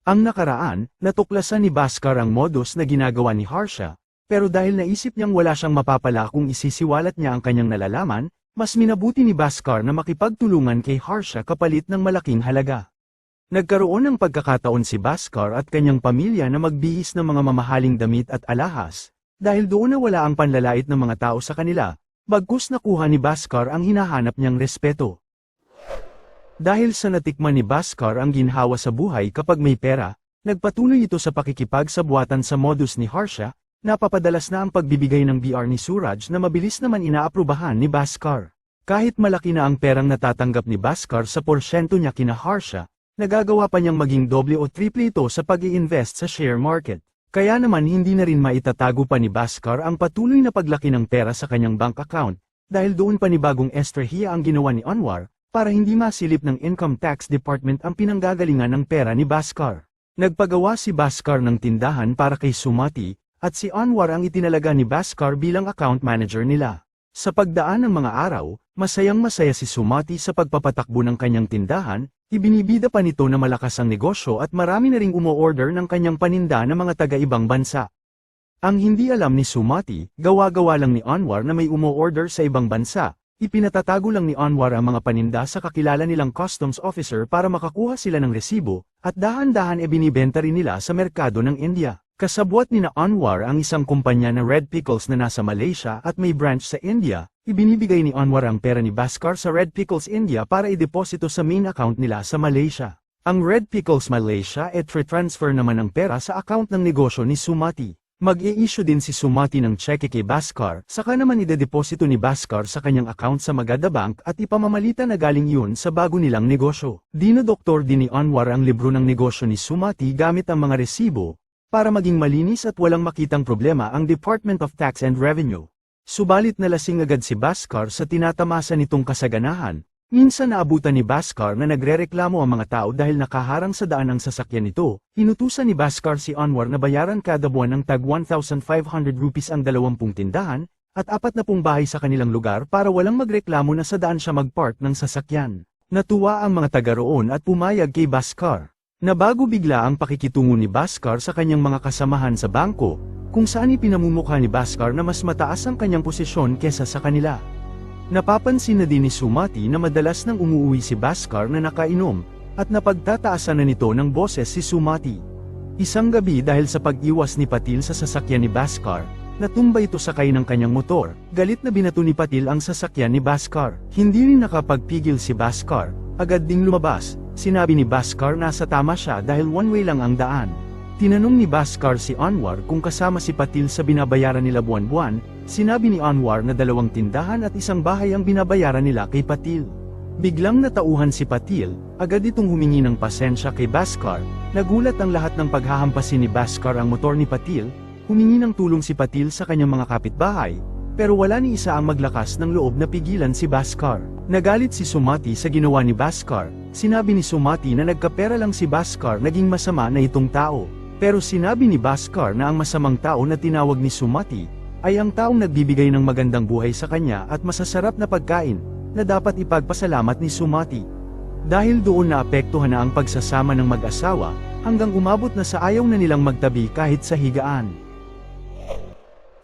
Ang nakaraan, natuklasan ni Bhaskar ang modus na ginagawa ni Harsha, pero dahil naisip niyang wala siyang mapapala kung isisiwalat niya ang kanyang nalalaman, mas minabuti ni Bhaskar na makipagtulungan kay Harsha kapalit ng malaking halaga. Nagkaroon ng pagkakataon si Bhaskar at kanyang pamilya na magbihis ng mga mamahaling damit at alahas, dahil doon na wala ang panlalait ng mga tao sa kanila, bagkus nakuha ni Bhaskar ang hinahanap niyang respeto. Dahil sa natikman ni Bhaskar ang ginhawa sa buhay kapag may pera, nagpatuloy ito sa pakikipagsabuatan sa modus ni Harsha, napapadalas na ang pagbibigay ng BR ni Suraj na mabilis naman inaaprubahan ni Bhaskar. Kahit malaki na ang perang natatanggap ni Bhaskar sa porsyento niya kina Harsha, nagagawa pa niyang maging doble o triple ito sa pag-i-invest sa share market. Kaya naman hindi na rin maitatago pa ni Bhaskar ang patuloy na paglaki ng pera sa kanyang bank account, dahil doon panibagong estrahiya ang ginawa ni Anwar, para hindi masilip ng Income Tax Department ang pinanggagalingan ng pera ni Bhaskar. Nagpagawa si Bhaskar ng tindahan para kay Sumati, at si Anwar ang itinalaga ni Bhaskar bilang account manager nila. Sa pagdaan ng mga araw, masayang-masaya si Sumati sa pagpapatakbo ng kanyang tindahan, ibinibida pa nito na malakas ang negosyo at marami na ring umo-order ng kanyang paninda ng mga taga-ibang bansa. Ang hindi alam ni Sumati, gawa-gawa lang ni Anwar na may umo-order sa ibang bansa. Ipinatatago lang ni Anwar ang mga paninda sa kakilala nilang customs officer para makakuha sila ng resibo, at dahan-dahan binibenta rin nila sa merkado ng India. Kasabwat ni Anwar ang isang kumpanya na Red Pickles na nasa Malaysia at may branch sa India, ibinibigay ni Anwar ang pera ni Bhaskar sa Red Pickles India para ideposito sa main account nila sa Malaysia. Ang Red Pickles Malaysia transfer naman ang pera sa account ng negosyo ni Sumati. Mag-i-issue din si Sumati ng cheque kay Bhaskar, saka naman idedeposito ni Bhaskar sa kanyang account sa Magadha Bank at ipamamalita na galing yun sa bago nilang negosyo. Dinodoktor din ni Anwar ang libro ng negosyo ni Sumati gamit ang mga resibo, para maging malinis at walang makitang problema ang Department of Tax and Revenue. Subalit nalasing agad si Bhaskar sa tinatamasa nitong kasaganahan. Minsan naabutan ni Bhaskar na nagrereklamo ang mga tao dahil nakaharang sa daan ang sasakyan nito. Inutusan ni Bhaskar si Anwar na bayaran kada buwan ng tag 1,500 rupees ang 20 tindahan, at 40 bahay sa kanilang lugar para walang magreklamo na sa daan siya mag-park ng sasakyan. Natuwa ang mga taga roon at pumayag kay Bhaskar. Nabago bigla ang pakikitungo ni Bhaskar sa kanyang mga kasamahan sa bangko, kung saan ipinamumukha ni Bhaskar na mas mataas ang kanyang posisyon kesa sa kanila. Napapansin na din ni Sumati na madalas nang umuwi si Bhaskar na nakainom, at napagtataasan na nito ng boses si Sumati. Isang gabi dahil sa pag-iwas ni Patil sa sasakyan ni Bhaskar, natumba ito sakay ng kanyang motor. Galit na binato ni Patil ang sasakyan ni Bhaskar. Hindi rin nakapagpigil si Bhaskar, agad ding lumabas. Sinabi ni Bhaskar na sa tama siya dahil one-way lang ang daan. Tinanong ni Bhaskar si Anwar kung kasama si Patil sa binabayaran nila buwan-buwan. Sinabi ni Anwar na 2 tindahan at 1 bahay ang binabayaran nila kay Patil. Biglang natauhan si Patil, agad itong humingi ng pasensya kay Bhaskar. Nagulat ang lahat ng paghahampasin ni Bhaskar ang motor ni Patil. Humingi ng tulong si Patil sa kanyang mga kapitbahay, pero wala ni isa ang maglakas ng loob na pigilan si Bhaskar. Nagalit si Sumati sa ginawa ni Bhaskar. Sinabi ni Sumati na nagkapera lang si Bhaskar, naging masama na itong tao. Pero sinabi ni Bhaskar na ang masamang tao na tinawag ni Sumati ay ang taong nagbibigay ng magandang buhay sa kanya at masasarap na pagkain na dapat ipagpasalamat ni Sumati. Dahil doon naapektuhan na ang pagsasama ng mag-asawa, hanggang umabot na sa ayaw na nilang magtabi kahit sa higaan.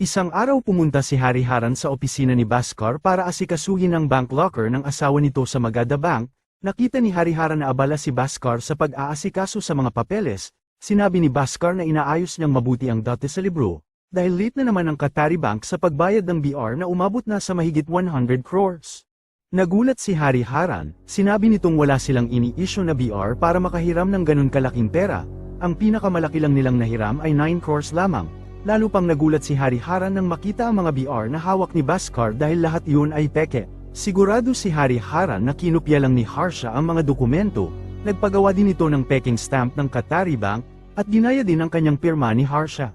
Isang araw pumunta si Hariharan sa opisina ni Bhaskar para asikasuhin ang bank locker ng asawa nito sa Magadha Bank. Nakita ni Hariharan na abala si Bhaskar sa pag-aasikaso sa mga papeles. Sinabi ni Bhaskar na inaayos niyang mabuti ang dati sa libro, dahil late na naman ang Qatari Bank sa pagbayad ng BR na umabot na sa mahigit 100 crores. Nagulat si Hariharan, sinabi nitong wala silang ini-issue na BR para makahiram ng ganun kalaking pera. Ang pinakamalaki lang nilang nahiram ay 9 crores lamang. Lalo pang nagulat si Hariharan nang makita ang mga BR na hawak ni Bhaskar dahil lahat yun ay peke. Sigurado si Hariharan na kinopya lang ni Harsha ang mga dokumento. Nagpagawa din ito ng peking stamp ng Qatari Bank, at ginaya din ang kanyang pirma ni Harsha.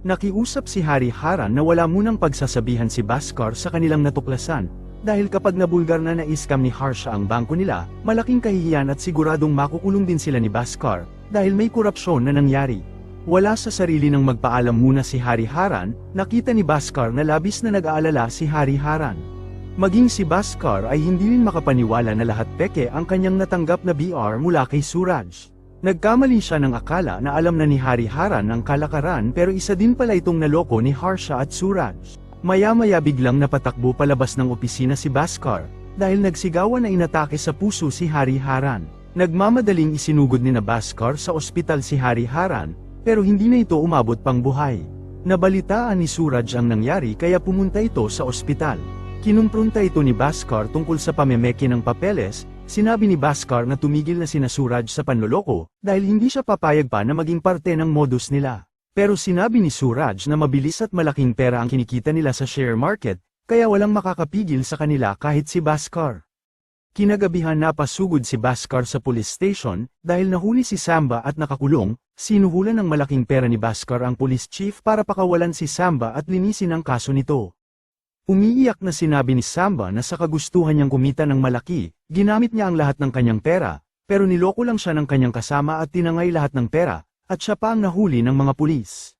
Nakiusap si Hariharan na wala munang pagsasabihan si Bhaskar sa kanilang natuklasan, dahil kapag nabulgar na na-scam ni Harsha ang bangko nila, malaking kahihiyan at siguradong makukulong din sila ni Bhaskar, dahil may korupsyon na nangyari. Wala sa sarili ng magpaalam muna si Hariharan, nakita ni Bhaskar na labis na nag-aalala si Hariharan. Maging si Bhaskar ay hindi rin makapaniwala na lahat peke ang kanyang natanggap na BR mula kay Suraj. Nagkamali siya ng akala na alam na ni Hariharan ang kalakaran pero isa din pala itong naloko ni Harsha at Suraj. Maya-maya biglang napatakbo palabas ng opisina si Bhaskar, dahil nagsigawan na inatake sa puso si Hariharan. Nagmamadaling isinugod ni Bhaskar sa ospital si Hariharan, pero hindi na ito umabot pang buhay. Nabalitaan ni Suraj ang nangyari kaya pumunta ito sa ospital. Kinumpronta ito ni Bhaskar tungkol sa pamemeke ng papeles. Sinabi ni Bhaskar na tumigil na sina Suraj sa panloloko, dahil hindi siya papayag pa na maging parte ng modus nila. Pero sinabi ni Suraj na mabilis at malaking pera ang kinikita nila sa share market, kaya walang makakapigil sa kanila kahit si Bhaskar. Kinagabihan napasugod si Bhaskar sa police station, dahil nahuli si Samba at nakakulong. Sinuhulan ng malaking pera ni Bhaskar ang police chief para pakawalan si Samba at linisin ang kaso nito. Umiiyak na sinabi ni Samba na sa kagustuhan niyang kumita ng malaki, ginamit niya ang lahat ng kanyang pera, pero niloko lang siya ng kanyang kasama at tinangay lahat ng pera, at siya pa ang nahuli ng mga pulis.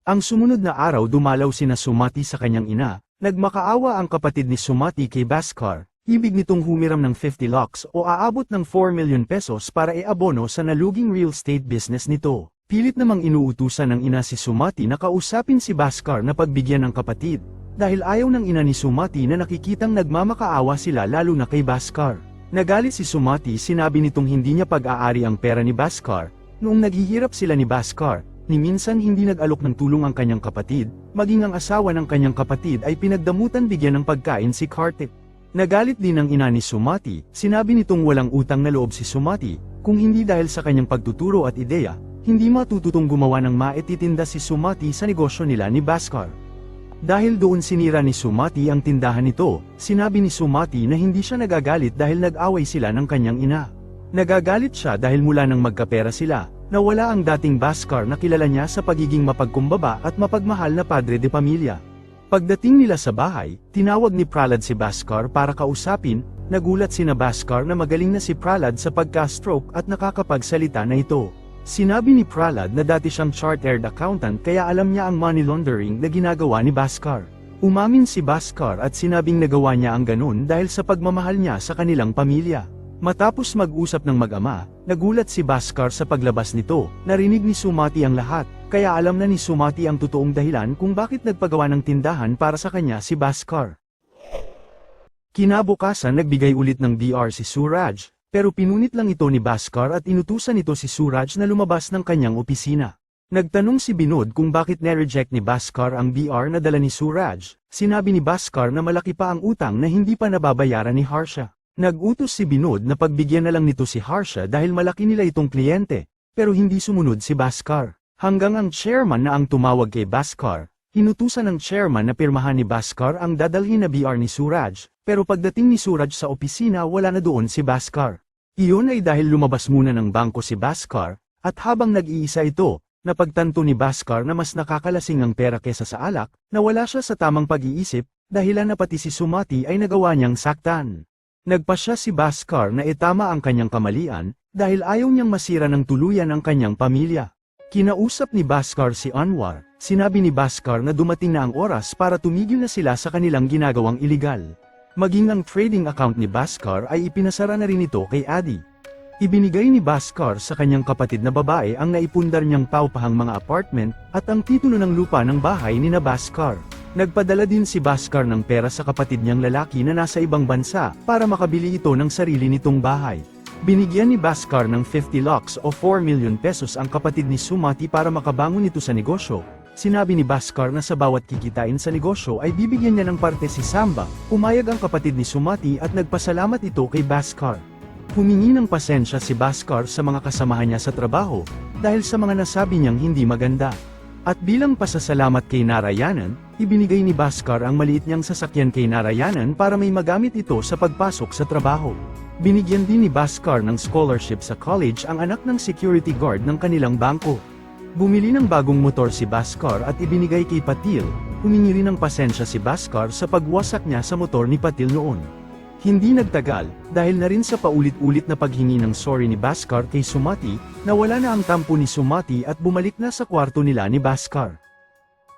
Ang sumunod na araw dumalaw sina Sumati sa kanyang ina, nagmakaawa ang kapatid ni Sumati kay Bhaskar, ibig nitong humiram ng 50 lakhs o aabot ng 4 million pesos para iabono sa naluging real estate business nito. Pilit namang inuutusan ng ina si Sumati na kausapin si Bhaskar na pagbigyan ng kapatid. Dahil ayaw ng ina ni Sumati na nakikitang nagmamakaawa sila lalo na kay Bhaskar. Nagalit si Sumati, sinabi nitong hindi niya pag-aari ang pera ni Bhaskar. Noong naghihirap sila ni Bhaskar, ni minsan hindi nag-alok ng tulong ang kanyang kapatid, maging ang asawa ng kanyang kapatid ay pinagdamutan bigyan ng pagkain si Kartik. Nagalit din ang ina ni Sumati, sinabi nitong walang utang na loob si Sumati, kung hindi dahil sa kanyang pagtuturo at ideya, hindi matututong gumawa ng maititinda si Sumati sa negosyo nila ni Bhaskar. Dahil doon sinira ni Sumati ang tindahan nito, sinabi ni Sumati na hindi siya nagagalit dahil nag-away sila ng kanyang ina. Nagagalit siya dahil mula nang magkapera sila, nawala ang dating Bhaskar na kilala niya sa pagiging mapagkumbaba at mapagmahal na padre de pamilya. Pagdating nila sa bahay, tinawag ni Prahlad si Bhaskar para kausapin. Nagulat sina Bhaskar na magaling na si Prahlad sa pagka-stroke at nakakapagsalita na ito. Sinabi ni Prahlad na dati siyang chartered accountant kaya alam niya ang money laundering na ginagawa ni Bhaskar. Umamin si Bhaskar at sinabing nagawa niya ang ganun dahil sa pagmamahal niya sa kanilang pamilya. Matapos mag-usap ng mag-ama, nagulat si Bhaskar sa paglabas nito. Narinig ni Sumati ang lahat, kaya alam na ni Sumati ang totoong dahilan kung bakit nagpagawa ng tindahan para sa kanya si Bhaskar. Kinabukasan nagbigay ulit ng DR si Suraj. Pero pinunit lang ito ni Bhaskar at inutusan ito si Suraj na lumabas ng kanyang opisina. Nagtanong si Binod kung bakit nereject ni Bhaskar ang BR na dala ni Suraj. Sinabi ni Bhaskar na malaki pa ang utang na hindi pa nababayaran ni Harsha. Nag-utos si Binod na pagbigyan na lang nito si Harsha dahil malaki nila itong kliyente, pero hindi sumunod si Bhaskar. Hanggang ang chairman na ang tumawag kay Bhaskar, inutusan ng chairman na pirmahan ni Bhaskar ang dadalhin na BR ni Suraj, pero pagdating ni Suraj sa opisina wala na doon si Bhaskar. Iyon ay dahil lumabas muna ng bangko si Bhaskar, at habang nag-iisa ito, napagtanto ni Bhaskar na mas nakakalasing ang pera kesa sa alak, nawala siya sa tamang pag-iisip, dahilan na pati si Sumati ay nagawa niyang saktan. Nagpasya si Bhaskar na itama ang kanyang kamalian, dahil ayaw niyang masira ng tuluyan ang kanyang pamilya. Kinausap ni Bhaskar si Anwar, sinabi ni Bhaskar na dumating na ang oras para tumigil na sila sa kanilang ginagawang iligal. Maging ang trading account ni Bhaskar ay ipinasara na rin ito kay Adi. Ibinigay ni Bhaskar sa kanyang kapatid na babae ang naipundar niyang paupahang mga apartment at ang titulo ng lupa ng bahay ni Bhaskar. Nagpadala din si Bhaskar ng pera sa kapatid niyang lalaki na nasa ibang bansa para makabili ito ng sarili nitong bahay. Binigyan ni Bhaskar ng 50 lakhs o 4 million pesos ang kapatid ni Sumati para makabangon ito sa negosyo. Sinabi ni Bhaskar na sa bawat kikitain sa negosyo ay bibigyan niya ng parte si Samba. Umayag ang kapatid ni Sumati at nagpasalamat ito kay Bhaskar. Humingi ng pasensya si Bhaskar sa mga kasamahan niya sa trabaho, dahil sa mga nasabi niyang hindi maganda. At bilang pasasalamat kay Narayanan, ibinigay ni Bhaskar ang maliit niyang sasakyan kay Narayanan para may magamit ito sa pagpasok sa trabaho. Binigyan din ni Bhaskar ng scholarship sa college ang anak ng security guard ng kanilang bangko. Bumili ng bagong motor si Bhaskar at ibinigay kay Patil. Humingi rin ng pasensya si Bhaskar sa pagwasak niya sa motor ni Patil noon. Hindi nagtagal, dahil na rin sa paulit-ulit na paghingi ng sorry ni Bhaskar kay Sumati, nawala na ang tampo ni Sumati at bumalik na sa kwarto nila ni Bhaskar.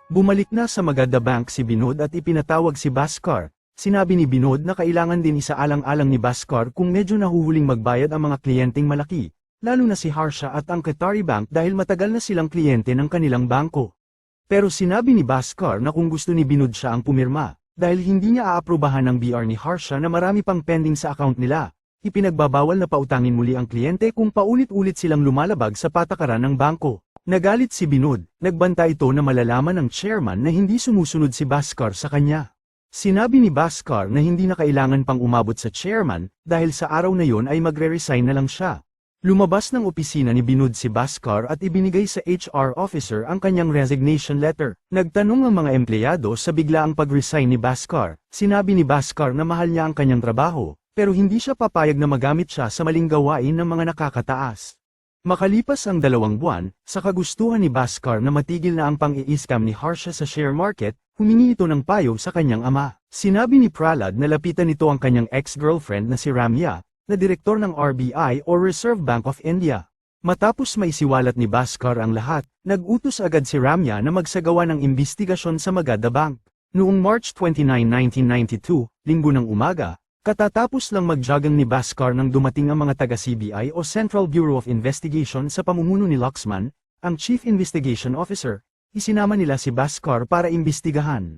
Bumalik na sa Magadha Bank si Binod at ipinatawag si Bhaskar. Sinabi ni Binod na kailangan din isaalang-alang ni Bhaskar kung medyo nahuhuling magbayad ang mga kliyenteng malaki, lalo na si Harsha at ang Qatari Bank dahil matagal na silang kliyente ng kanilang bangko. Pero sinabi ni Bhaskar na kung gusto ni Binod siya ang pumirma, dahil hindi niya aaprubahan ng BR ni Harsha na marami pang pending sa account nila, ipinagbabawal na pautangin muli ang kliyente kung paulit-ulit silang lumalabag sa patakaran ng bangko. Nagalit si Binod, nagbanta ito na malalaman ng chairman na hindi sumusunod si Bhaskar sa kanya. Sinabi ni Bhaskar na hindi na kailangan pang umabot sa chairman, dahil sa araw na yon ay magre-resign na lang siya. Lumabas ng opisina ni Binod si Bhaskar at ibinigay sa HR officer ang kanyang resignation letter. Nagtanong ang mga empleyado sa biglaang pag-resign ni Bhaskar. Sinabi ni Bhaskar na mahal niya ang kanyang trabaho, pero hindi siya papayag na magamit siya sa maling gawain ng mga nakakataas. Makalipas ang 2 buwan, sa kagustuhan ni Bhaskar na matigil na ang pang-i-scam ni Harsha sa share market, humingi ito ng payo sa kanyang ama. Sinabi ni Prahlad na lapitan nito ang kanyang ex-girlfriend na si Ramya, na direktor ng RBI o Reserve Bank of India. Matapos maisiwalat ni Bhaskar ang lahat, nag-utos agad si Ramya na magsagawa ng imbestigasyon sa Magadha Bank. Noong March 29, 1992, linggo ng umaga, katatapos lang magjagang ni Bhaskar nang dumating ang mga taga-CBI o Central Bureau of Investigation sa pamumuno ni Laxman, ang Chief Investigation Officer. Isinama nila si Bhaskar para imbestigahan.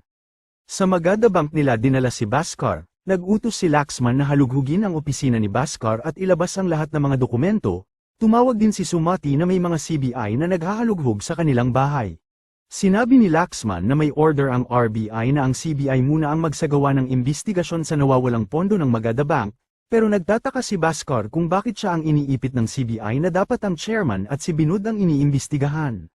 Sa Magadha Bank nila dinala si Bhaskar, nag-utos si Laxman na halughugin ang opisina ni Bhaskar at ilabas ang lahat ng mga dokumento. Tumawag din si Sumati na may mga CBI na naghahalughog sa kanilang bahay. Sinabi ni Laxman na may order ang RBI na ang CBI muna ang magsagawa ng imbestigasyon sa nawawalang pondo ng Magadha Bank, pero nagtataka si Bhaskar kung bakit siya ang iniipit ng CBI na dapat ang chairman at si Binod ang iniimbestigahan.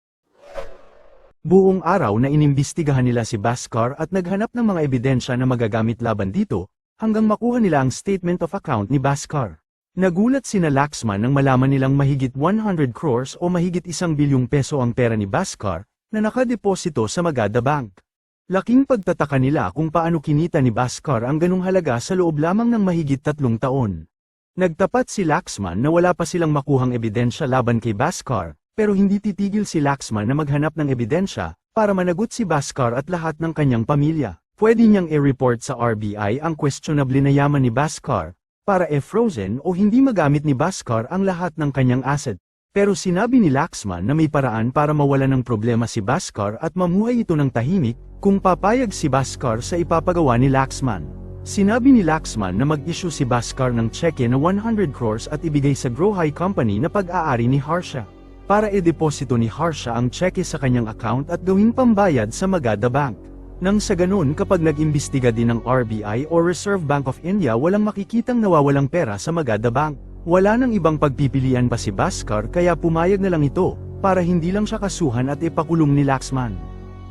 Buong araw na inimbestigahan nila si Bhaskar at naghanap ng mga ebidensya na magagamit laban dito, hanggang makuha nila ang statement of account ni Bhaskar. Nagulat sina Laxman nang malaman nilang mahigit 100 crores o mahigit 1 bilyong peso ang pera ni Bhaskar, na nakadeposito sa Magadha Bank. Laking pagtataka nila kung paano kinita ni Bhaskar ang ganung halaga sa loob lamang ng mahigit 3 taon. Nagtapat si Laxman na wala pa silang makuhang ebidensya laban kay Bhaskar, pero hindi titigil si Laxman na maghanap ng ebidensya, para managot si Bhaskar at lahat ng kanyang pamilya. Pwede niyang i-report sa RBI ang questionable na yaman ni Bhaskar, para e-frozen o hindi magamit ni Bhaskar ang lahat ng kanyang asset. Pero sinabi ni Laxman na may paraan para mawala ng problema si Bhaskar at mamuhay ito ng tahimik, kung papayag si Bhaskar sa ipapagawa ni Laxman. Sinabi ni Laxman na mag-issue si Bhaskar ng cheque na 100 crores at ibigay sa Grow High Company na pag-aari ni Harsha, para e-deposito ni Harsha ang cheque sa kanyang account at gawing pambayad sa Magadha Bank. Nang sa ganun kapag nag-imbestiga din ng RBI o Reserve Bank of India walang makikitang nawawalang pera sa Magadha Bank. Wala nang ibang pagpipilian pa si Bhaskar kaya pumayag na lang ito, para hindi lang siya kasuhan at ipakulong ni Laxman.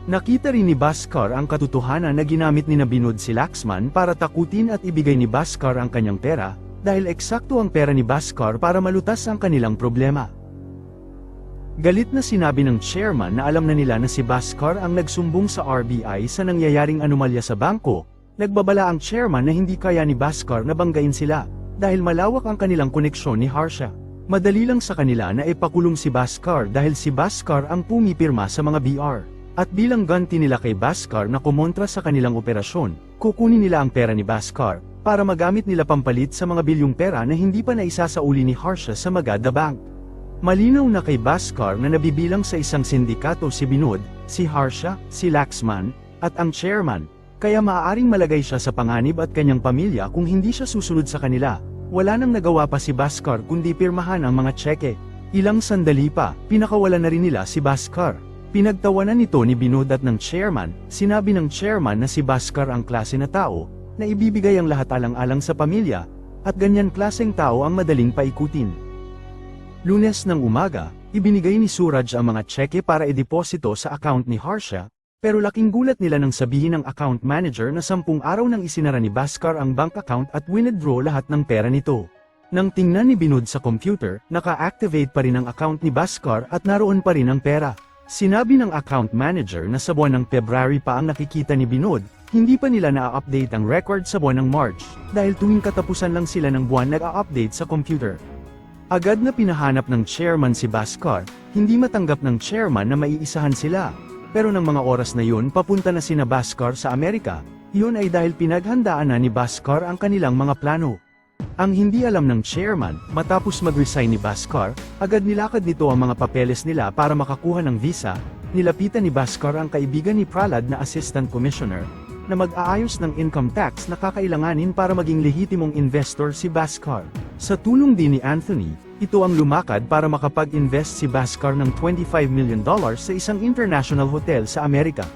Nakita rin ni Bhaskar ang katotohanan na ginamit ni Binod si Laxman para takutin at ibigay ni Bhaskar ang kanyang pera, dahil eksakto ang pera ni Bhaskar para malutas ang kanilang problema. Galit na sinabi ng chairman na alam na nila na si Bhaskar ang nagsumbong sa RBI sa nangyayaring anomalya sa bangko. Nagbabala ang chairman na hindi kaya ni Bhaskar na banggain sila, dahil malawak ang kanilang koneksyon ni Harsha. Madali lang sa kanila na ipakulong si Bhaskar dahil si Bhaskar ang pumipirma sa mga BR. At bilang ganti nila kay Bhaskar na kumontra sa kanilang operasyon, kukunin nila ang pera ni Bhaskar, para magamit nila pampalit sa mga bilyong pera na hindi pa naisasauli ni Harsha sa Magadha Bank. Malinaw na kay Bhaskar na nabibilang sa isang sindikato si Binod, si Harsha, si Laxman, at ang chairman, kaya maaaring malagay siya sa panganib at kanyang pamilya kung hindi siya susunod sa kanila. Wala nang nagawa pa si Bhaskar kundi pirmahan ang mga tseke. Ilang sandali pa, pinakawalan na rin nila si Bhaskar. Pinagtawanan nito ni Binod at ng chairman. Sinabi ng chairman na si Bhaskar ang klase na tao, na ibibigay ang lahat alang-alang sa pamilya, at ganyan klaseng tao ang madaling paikutin. Lunes ng umaga, ibinigay ni Suraj ang mga tseke para ideposito sa account ni Harsha, pero laking gulat nila nang sabihin ng account manager na 10 araw nang isinara ni Bhaskar ang bank account at withdraw lahat ng pera nito. Nang tingnan ni Binod sa computer, naka-activate pa rin ang account ni Bhaskar at naroon pa rin ang pera. Sinabi ng account manager na sa buwan ng February pa ang nakikita ni Binod, hindi pa nila na-update ang record sa buwan ng March, dahil tuwing katapusan lang sila ng buwan nag-update sa computer. Agad na pinahanap ng chairman si Bhaskar, hindi matanggap ng chairman na maiisahan sila. Pero ng mga oras na yun papunta na sina Bhaskar sa Amerika, yun ay dahil pinaghandaan na ni Bhaskar ang kanilang mga plano. Ang hindi alam ng chairman, matapos mag-resign ni Bhaskar, agad nilakad nito ang mga papeles nila para makakuha ng visa. Nilapitan ni Bhaskar ang kaibigan ni Prahlad na Assistant Commissioner, na mag-aayos ng income tax na kakailanganin para maging lehitimong investor si Bhaskar. Sa tulong din ni Anthony, ito ang lumakad para makapag-invest si Bhaskar ng $25 million sa isang international hotel sa Amerika.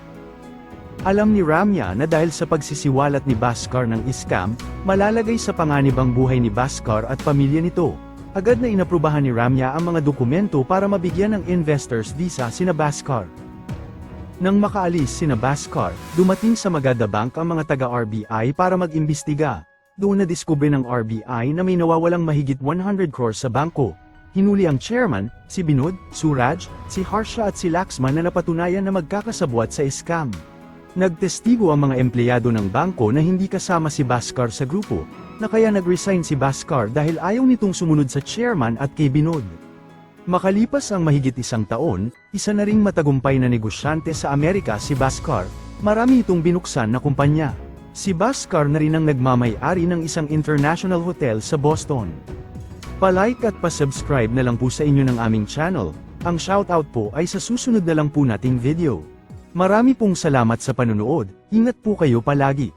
Alam ni Ramya na dahil sa pagsisiwalat ni Bhaskar ng scam, malalagay sa panganib ang buhay ni Bhaskar at pamilya nito. Agad na inaprubahan ni Ramya ang mga dokumento para mabigyan ng investors visa sina Bhaskar. Nang makaalis sina Bhaskar, dumating sa Magadha Bank ang mga taga-RBI para mag-imbestiga. Doon nadiskubre ng RBI na may nawawalang mahigit 100 crores sa bangko. Hinuli ang chairman, si Binod, Suraj, si Harsha at si Laxman na napatunayan na magkakasabwat sa scam. Nagtestigo ang mga empleyado ng bangko na hindi kasama si Bhaskar sa grupo, na kaya nag-resign si Bhaskar dahil ayaw nitong sumunod sa chairman at kay Binod. Makalipas ang mahigit isang taon, isa na ring matagumpay na negosyante sa Amerika si Bhaskar, marami itong binuksan na kumpanya. Si Bhaskar na rin ang nagmamay-ari ng isang international hotel sa Boston. Pa-like at pa-subscribe na lang po sa inyo ng aming channel. Ang shoutout po ay sa susunod na lang po nating video. Marami pong salamat sa panunood, ingat po kayo palagi.